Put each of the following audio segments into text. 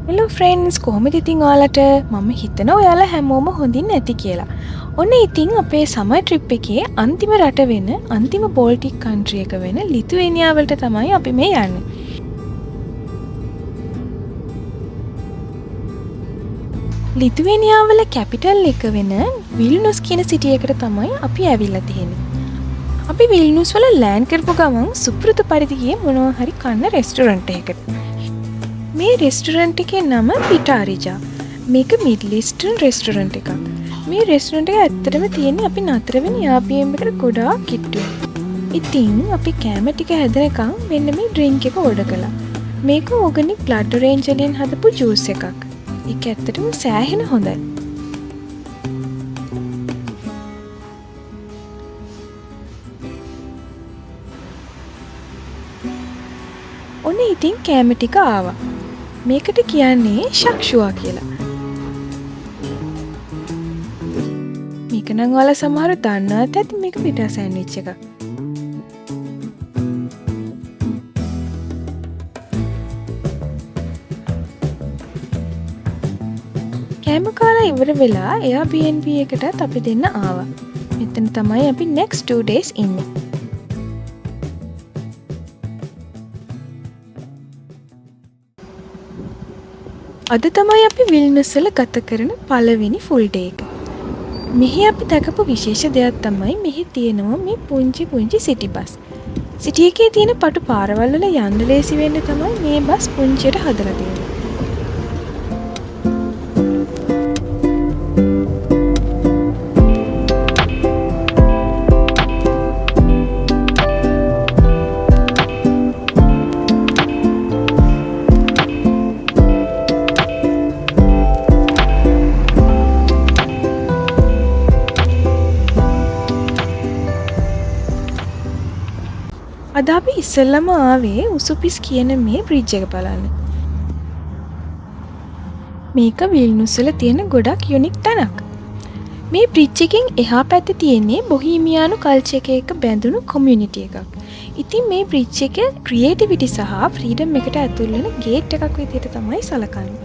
Hello friends, කොහොමද ඉතින් ඔයාලට? මම හිතනවා ඔයාලා හැමෝම හොඳින් ඇති කියලා. ඔන්න ඉතින් අපේ සමර් ට්‍රිප් එකේ අන්තිම රට වෙන අන්තිම බෝල්ටික් කන්ට්‍රි එක වෙන ලිතුවේනියා වලට තමයි අපි මේ යන්නේ. ලිතුවේනියා වල කැපිටල් එක වෙන විල්නුස් කියන සිටි එකට තමයි අපි ඇවිල්ලා තියෙන්නේ. අපි විල්නුස් වල ලෑන්ඩ් කරපු ගමන් සුපුරුදු පරිදි ගියේ මොනවා හරි කන්න රෙස්ටොරන්ට් එකකට. මේ රෙස්ටොරන්ට් එකේ නම පිටාරිජා. මේක මිඩ්ල් ඊස්ටර්න් රෙස්ටොරන්ට් එකක්. මේ රෙස්ටොරන්ට් එක ඇත්තටම තියෙන්නේ අපි නතර වෙන යාපිඑම් එකට ගොඩාක් කිට්ටුයි. ඉතින් අපි කෑම ටික හැදෙනකම් මෙන්න මේ ඩ්‍රින්ක් එක ඕඩර් කළා. මේක ඕගනික් බ්ලඩ් ඔරේන්ජ් වලින් හදපු ජූස් එකක්. ඒක ඇත්තටම සෑහෙන හොඳයි. ඔන්න ඉතින් කෑම ටික ආවා. මේකට කියන්නේ ශක්ෂුවා කියලා. මේක නම් ඔයාලා සමහරව දන්නවත් ඇති. මේක පිටා සෑන්ඩ්විච් එකක්. කෑම කාලා ඉවර වෙලා Airbnb එකටත් අපි දෙන්න ආවා. මෙතන තමයි අපි next 2 days ඉන්නේ. අද තමයි අපි විල්නුස් වල ගත කරන පළවෙනි ෆුල් ඩේ එක. මෙහි අපි දැකපු විශේෂ දෙයක් තමයි මෙහි තියෙනවා මේ පුංචි සිටි බස්. සිටි එකේ තියෙන පටු පාරවල් වල යන්න ලේසි වෙන්න තමයි මේ බස් පුංචියට හදලා තියෙන්නේ. අද අපි ඉස්සෙල්ලම ආවේ උසුපිස් කියන මේ බ්‍රිජ් එක බලන්න. මේක විල්නුස් වල තියෙන ගොඩක් යුනික් තැනක්. මේ බ්‍රිජ් එකෙන් එහා පැත්තේ තියෙන්නේ බොහීමියානු කල්චර් එකක බැඳුණු කොමියුනිටි එකක්. ඉතින් මේ බ්‍රිජ් එක ක්‍රියේටිවිටි සහ ෆ්‍රීඩම් එකට ඇතුල් වෙන ගේට් එකක් විදිහට තමයි සලකන්නේ.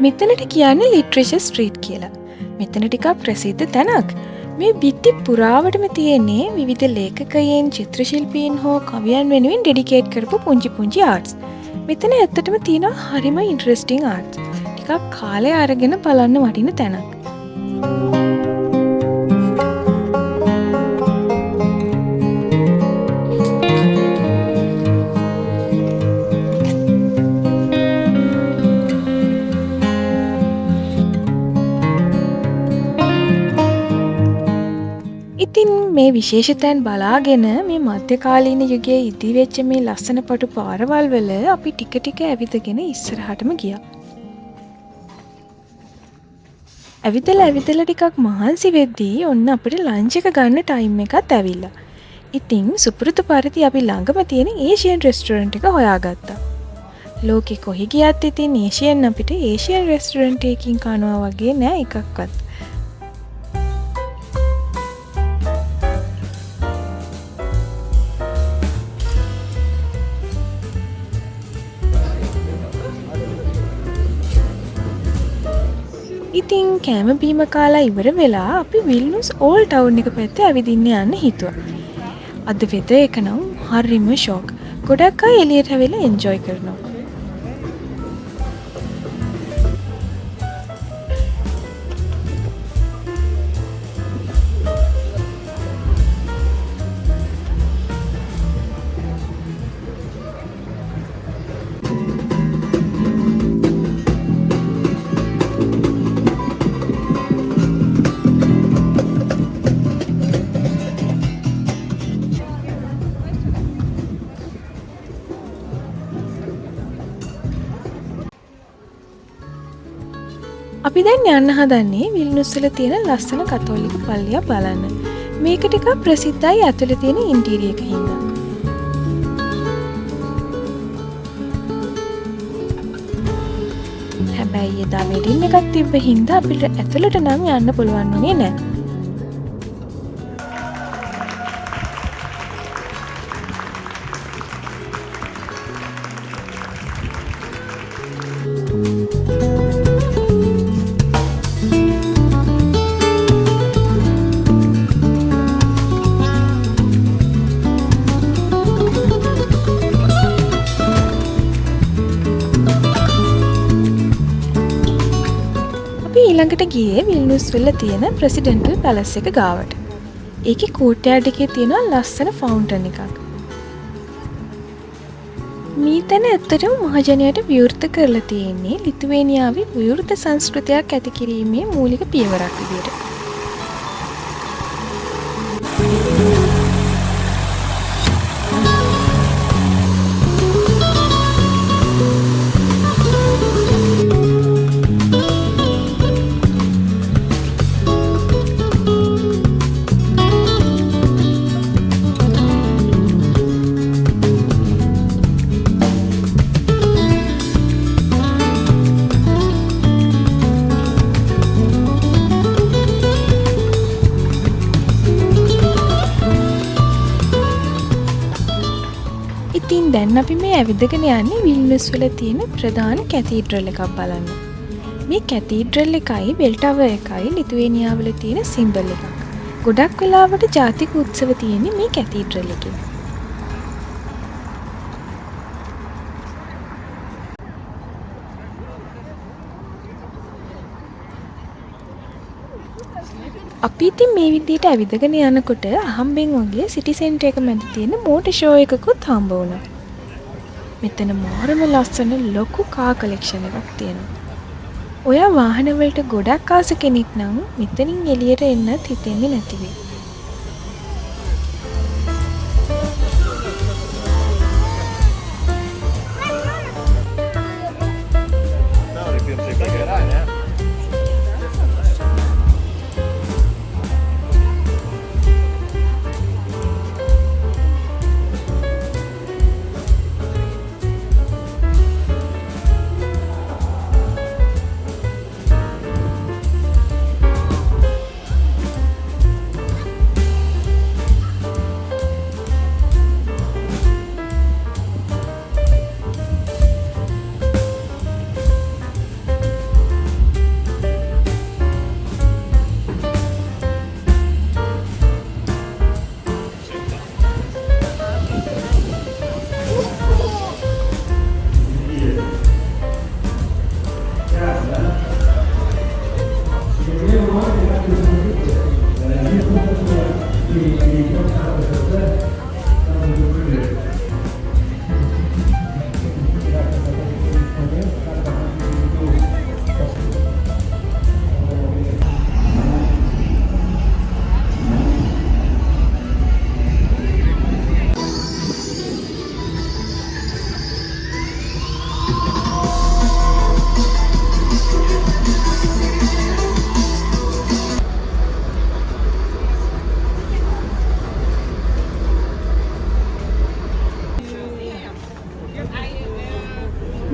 මෙතනට කියන්නේ ලිටරේචර් ස්ට්‍රීට් කියලා. මෙතන ටිකක් ප්‍රසිද්ධ තැනක්. මේ බිත්ති පුරාවටම තියෙන්නේ විවිධ ලේඛකයන්, චිත්‍ර ශිල්පීන් හෝ කවියන් වෙනුවෙන් ඩෙඩිකේට් කරපු පුංචි ආර්ට්ස්. මෙතන ඇත්තටම තියෙනවා හරිම ඉන්ටරෙස්ටිං ආර්ට්ස්. ටිකක් කාලය අරගෙන බලන්න වටින තැනක්. ඉතින් මේ විශේෂතැන් බලාගෙන මේ මධ්‍යකාලීන යුගයේ ඉදිවෙච්ච මේ ලස්සන පටු පාරවල් වල අපි ටික ටික ඇවිදගෙන ඉස්සරහටම ගියා. ඇවිදලා ටිකක් මහන්සි වෙද්දී ඔන්න අපිට ලන්ච් එක ගන්න ටයිම් එකත් ඇවිල්ලා. ඉතින් සුපුරුදු පරිදි අපි ළඟම තියෙන ඒෂියන් රෙස්ටොරන්ට් එක හොයාගත්තා. ලෝකෙ කොහි ගියත් ඉතින් ඒෂියන් අපිට ඒෂියන් රෙස්ටොරන්ට් එකකින් කනවා වගේ නෑ එකක්වත්. කෑම බීම කාලා ඉවර වෙලා අපි විල්නුස් ඕල් ටවුන් එක පැත්තේ ඇවිදින්න යන්න හිතුවා. අද වෙදර් එක නම් හරිම ෂොක්. ගොඩක් අය එළියට ඇවිල්ලා එන්ජොයි කරනවා. අපි දැන් යන්න හදන්නේ විල්නුස් වල තියෙන ලස්සන කතෝලික පල්ලිය බලන්න. මේක ටිකක් ප්‍රසිද්ධයි ඇතුලේ තියෙන ඉන්ටීරියර් එක හින්දා. හැබැයි එදා වෙඩින් එකක් තිබ්බ හින්දා අපිට ඇතුලට නම් යන්න පුළුවන් වුණේ නැහැ. ඊළඟට ගියේ විල්නුස් වල තියෙන ප්‍රෙසිඩෙන්ටල් පැලස් එක ගාවට. ඒකේ කෝට්යාඩ් එකේ තියෙන ලස්සන ෆවුන්ටන් එකක්. මේ තැන ඇත්තටම මහජනයාට විවෘත කරලා තියෙන්නේ ලිතුවේනියාවේ විවෘත සංස්කෘතියක් ඇති කිරීමේ මූලික පියවරක් විදියට. ඉතින් දැන් අපි මේ ඇවිදගෙන යන්නේ විල්නුස් වල තියෙන ප්‍රධාන කැතීඩ්‍රල් එකක් බලන්න. මේ කැතීඩ්‍රල් එකයි බෙල් ටවර් එකයි ලිතුවේනියා වල තියෙන සිම්බල් එකක්. ගොඩක් වෙලාවට ජාතික උත්සව තියෙන්නේ මේ කැතීඩ්‍රල් එකේ. අපි ඉතින් මේ විදිහට ඇවිදගෙන යනකොට අහම්බෙන් වගේ සිටි සෙන්ටර් එක මැද තියෙන මෝටර් ෂෝ එකකුත් හම්බ වුණා. මෙතන මාරම ලස්සන ලොකු කාර් කලෙක්ෂන් එකක් තියෙනවා. ඔයා වාහන වලට ගොඩක් ආස කෙනෙක් නම් මෙතනින් එළියට එන්නත් හිතෙන්නේ නැති වෙයි.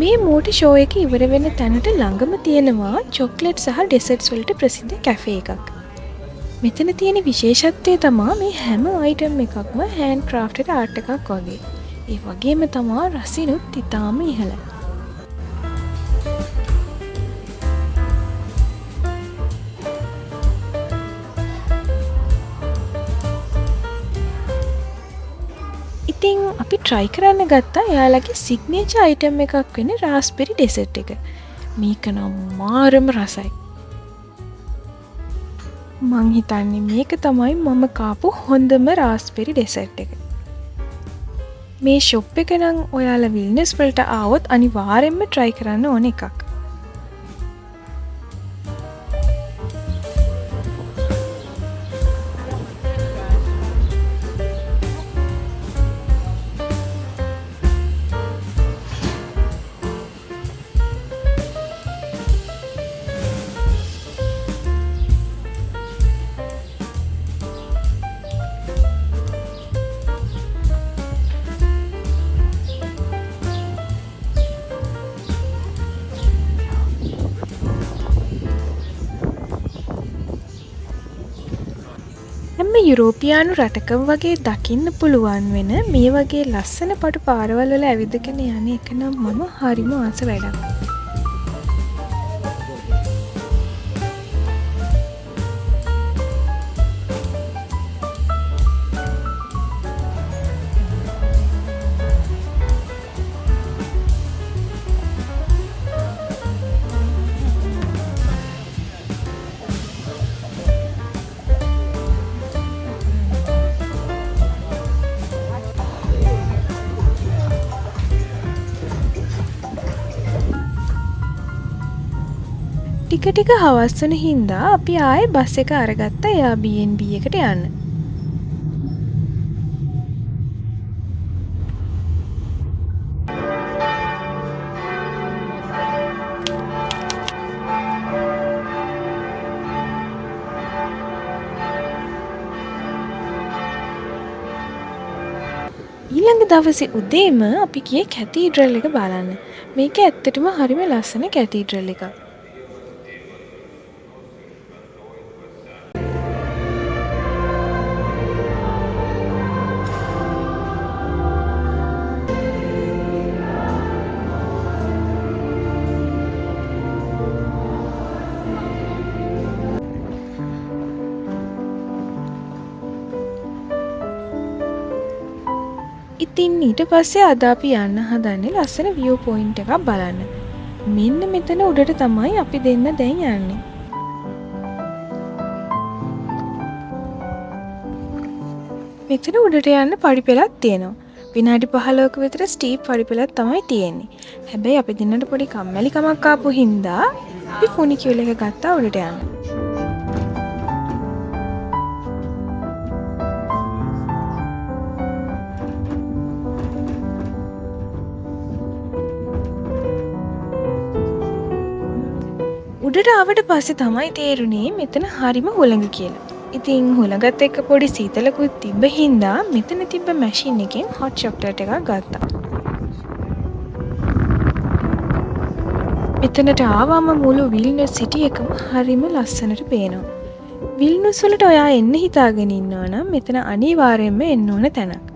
මේ මෝටර් ෂෝ එක ඉවර වෙන තැනට ළඟම තියෙනවා චොක්ලට් සහ ඩෙසර්ට්ස් වලට ප්‍රසිද්ධ කැෆේ එකක්. මෙතන තියෙන විශේෂත්වය තමයි මේ හැම අයිටම් එකක්ම හෑන්ඩ් ක්‍රාෆ්ටඩ් ආර්ට් එකක් වගේ. ඒ වගේම තමයි රසිනුත් ඉතාම ඉහළයි. ඉතින් අපි try කරන්න ගත්තා එයාලගේ signature item එකක් වෙන raspberry dessert එක. මේක නම් මාරම රසයි. මං හිතන්නේ මේක තමයි මම කාපු හොඳම raspberry dessert එක. මේ shop එක නම් ඔයාලා විල්නස් වලට ආවොත් අනිවාර්යෙන්ම try කරන්න ඕන එකක්. හැම යුරෝපියානු රටකම වගේ දකින්න පුළුවන් වෙන මේ වගේ ලස්සන පටු පාරවල් වල ඇවිදගෙන යන එක නම් මම හරිම ආස වැඩක්. ටික ටික හවස් වන හින්දා අපි ආයේ බස් එක අරගත්තා Airbnb එකට යන්න. ඊළඟ දවසේ උදේම අපි ගියේ කැතීඩ්‍රල් එක බලන්න. මේක ඇත්තටම හරිම ලස්සන කැතීඩ්‍රල් එකක්. ඉතින් ඊට පස්සේ අද අපි යන්න හදන්නේ ලස්සන view point එකක් බලන්න. මෙන්න මෙතන උඩට තමයි අපි දෙන්න දැන් යන්නේ. මෙතන උඩට යන්න පඩිපෙළක් තියෙනවා. විනාඩි 15ක විතර ස්ටීප් පඩිපෙළක් තමයි තියෙන්නේ. හැබැයි අපි දෙන්නට පොඩි කම්මැලිකමක් ආපු හින්දා අපි ෆුනිකියුල් එක ගත්තා උඩට යන්න. උඩට ආවට පස්සේ තමයි තේරුනේ මෙතන හරිම හුළඟ කියලා. ඉතින් හුළඟත් එක්ක පොඩි සීතලකුත් තිබ්බ හින්දා මෙතන තිබ්බ මැෂින් එකෙන් හොට් චොක්ලට් එකක් ගත්තා. මෙතනට ආවම මුළු විල්නස් සිටි එකම හරිම ලස්සනට පේනවා. විල්නස් වලට ඔයා එන්න හිතාගෙන ඉන්නවා නම් මෙතන අනිවාර්යයෙන්ම එන්න ඕන තැනක්.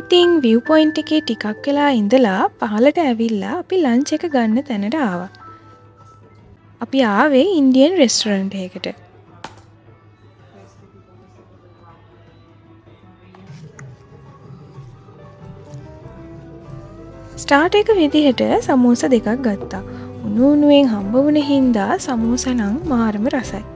ඉතින් view point එකේ ටිකක් වෙලා ඉඳලා පහළට ඇවිල්ලා අපි ලන්ච් එක ගන්න තැනට ආවා. අපි ආවේ ඉන්දියන් රෙස්ටොරන්ට් එකකට. ස්ටාර්ට් එක විදිහට සමෝසා දෙකක් ගත්තා. උණු උණුවෙන් හම්බ වුණ හින්දා සමෝසා නම් මාරම රසයි.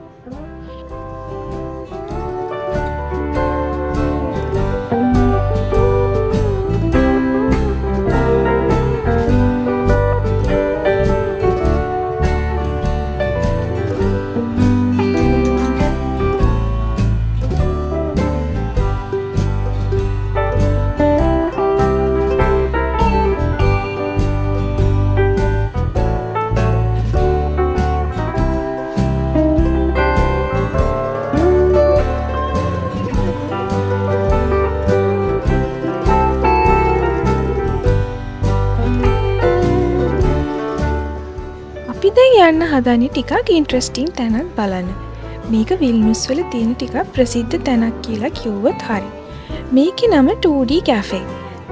යන්න හදන්නේ ටිකක් ඉන්ට්‍රස්ටිං තැනක් බලන්න. මේක විල්නුස් වල තියෙන ටිකක් ප්‍රසිද්ධ තැනක් කියලා කිව්වොත් හරි. මේකේ නම 2D Cafe.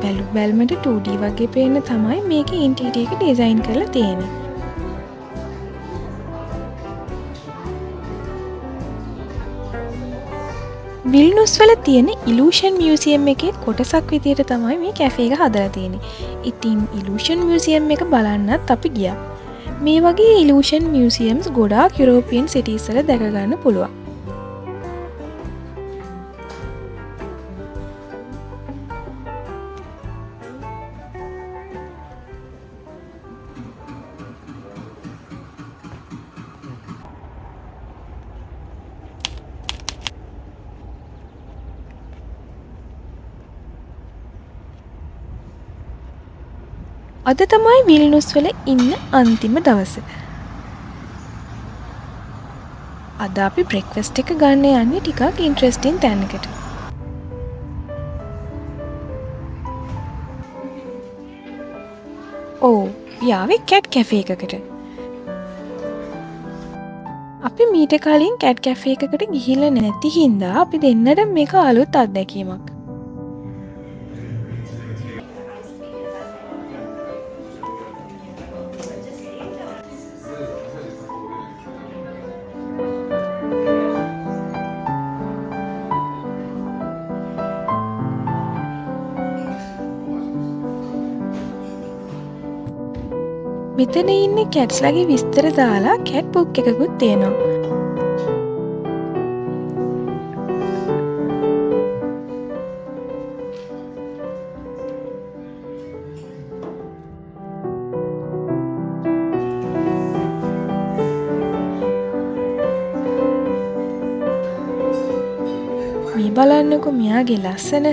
බැලුමට 2D වගේ පේන්න තමයි මේකේ ඉන්ටීරියර් එක ඩිසයින් කරලා තියෙන්නේ. විල්නුස් වල තියෙන ඉලූෂන් මියුසියම් එකේ කොටසක් විදියට තමයි මේ කැෆේ එක හදලා තියෙන්නේ. ඉතින් ඉලූෂන් මියුසියම් එක බලන්නත් අපි ගියා. මේ වගේ ඉලූෂන් මියුසියම්ස් ගොඩාක් යුරෝපියන් සිටිස් වල දැක ගන්න පුළුවන්. අද තමයි විල්නුස් වල ඉන්න අන්තිම දවස. අද අපි බ්‍රෙක්ෆාස්ට් එක ගන්න යන්නේ ටිකක් ඉන්ට්‍රස්ටිං තැනකට. ඔව්, යාවේ කැට් කැෆේ එකකට. අපි මීට කලින් කැට් කැෆේ එකකට ගිහිල්ලා නැති හින්දා අපි දෙන්නට මේක අලුත් අත්දැකීමක්. මෙතන ඉන්නේ කැට්ස්ලාගේ විස්තර දාලා කැට් බුක් එකකුත් තියෙනවා. මේ බලන්නකෝ මෙයාගේ ලස්සන.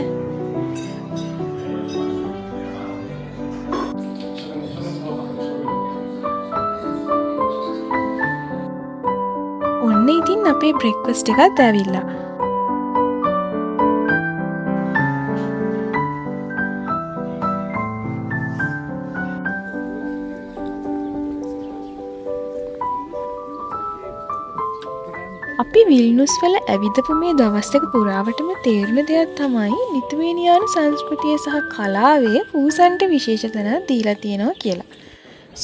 ඔන්න ඉතින් අපේ බ්‍රෙක්ෆාස්ට් එකත් ඇවිල්ලා. අපි විල්නුස් වල ඇවිදපු මේ දවස් දෙක පුරාවටම තේරුණ දෙයක් තමයි ලිතුවේනියානු සංස්කෘතිය සහ කලාවේ පූසන්ට විශේෂ තැනක් දීලා තියෙනවා කියලා.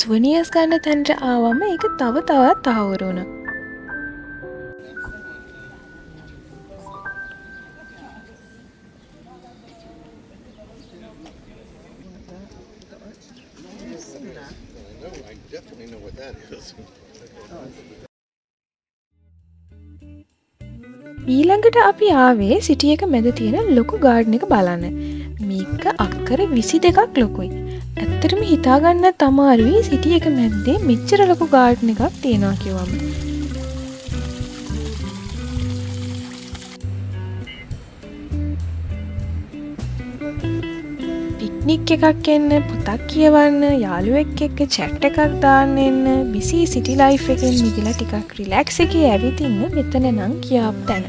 සුවනියර්ස් ගන්න තැනට ආවම ඒක තව තවත් තහවුරු වුණා. ඊළඟට අපි ආවේ සිටි එක මැද තියෙන ලොකු ගාඩන් එක බලන්න. මේක අක්කර 22ක් ලොකුයි. ඇත්තටම හිතාගන්නත් අමාරුයි සිටි එක මැද්දේ මෙච්චර ලොකු ගාඩන් එකක් තියෙනවා කිව්වම. පික්නික් එකක් එන්න, පොතක් කියවන්න, යාළුවෙක් එක්ක chat එකක් දාන්න එන්න, busy city life එකෙන් මිදලා ටිකක් relax එකේ ඇවිදින්න මෙතන නම් කියාපු තැන.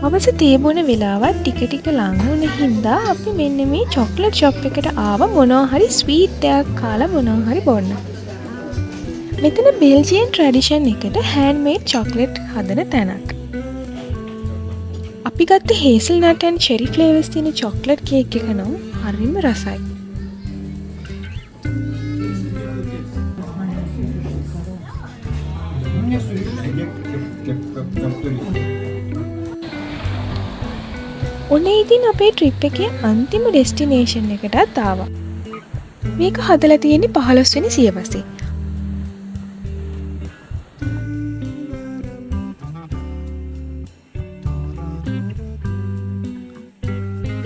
අවස තේබුණ වෙලාවත් ටික ටික ලං වුණ හින්දා අපි මෙන්න මේ චොක්ලට් ෂොප් එකට ආව මොනවා හරි ස්වීට් එකක් කාලා මොනවා හරි බොන්න. මෙතන බෙල්ජියන් ට්‍රැඩිෂන් එකට හෑන්ඩ්මේඩ් චොක්ලට් හදන තැනක්. අපි ගත්ත හේසල්නට් ඇන්ඩ් චෙරි ෆ්ලේවර්ස් තියෙන චොක්ලට් කේක් එක නම් හරිම රසයි. ඔන්න ඉතින් අපේ ට්‍රිප් එකේ අන්තිම ඩෙස්ටිනේෂන් එකටත් ආවා. මේක හදලා තියෙන්නේ 15 වෙනි සියවසේ.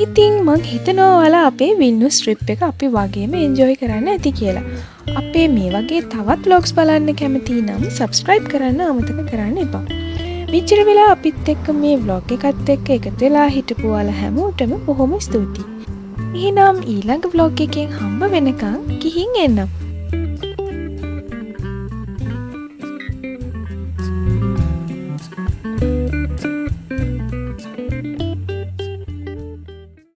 ඉතින් මං හිතනවා ඔයාලා අපේ විල්නුස් ට්‍රිප් එක අපි වගේම එන්ජොයි කරන්න ඇති කියලා. අපේ මේ වගේ තවත් vlogs බලන්න කැමති නම් subscribe කරන්න අමතක කරන්න එපා. මෙච්චර වෙලා අපිත් එක්ක මේ vlog එකත් එක්ක එකතු වෙලා හිටපු ඔයාලා හැමෝටම බොහොම ස්තුතියි. එහෙනම් ඊළඟ vlog එකෙන් හම්බ වෙනකන් ගිහින් එන්නම්.